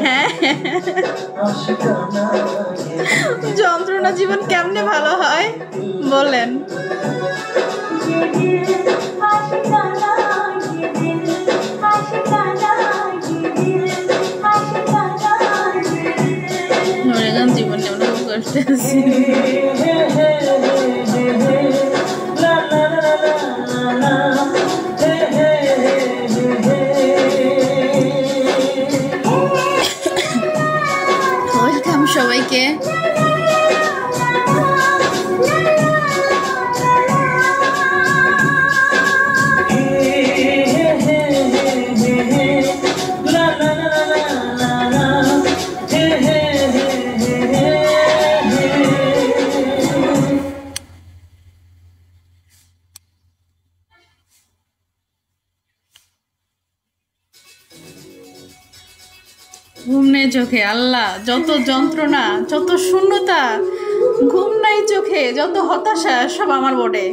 হ্যাঁ, যন্ত্রণা জীবন কেমনে ভালো হয় বলেন? জীবন অনুভব করতে আছি। ওয়েলকাম সবাইকে। ঘুম নেই চোখে, আল্লাহ যত যন্ত্রণা, যত শূন্যতা, ঘুম নাই চোখে, যত হতাশা, সব আমার বোর্ডে।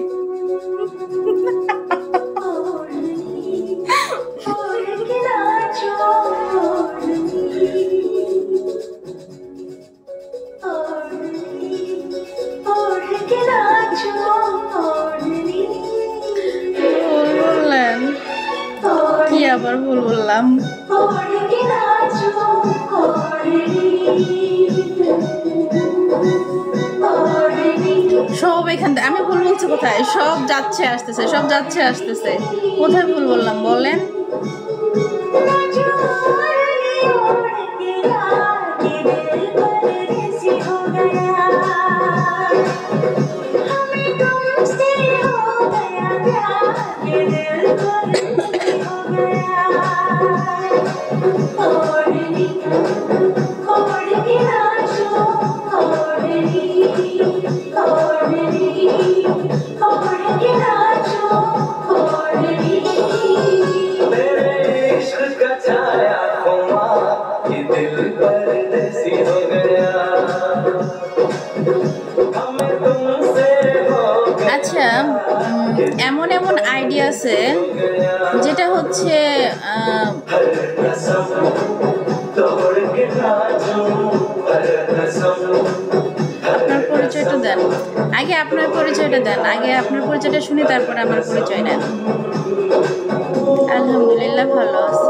বললেন কি আবার ভুল বললাম? সব এখান থেকে আমি ভুল বলছি কোথায়? সব যাচ্ছে আসতেছে, সব যাচ্ছে আসতেছে, কোথায় ভুল বললাম বলেন? আচ্ছা, এমন এমন আইডিয়া আছে যেটা হচ্ছে আপনার পরিচয়টা দেন আগে, আপনার পরিচয়টা দেন আগে, আপনার পরিচয়টা শুনি, তারপরে আমার পরিচয় নেন। আলহামদুলিল্লাহ ভালো আছে।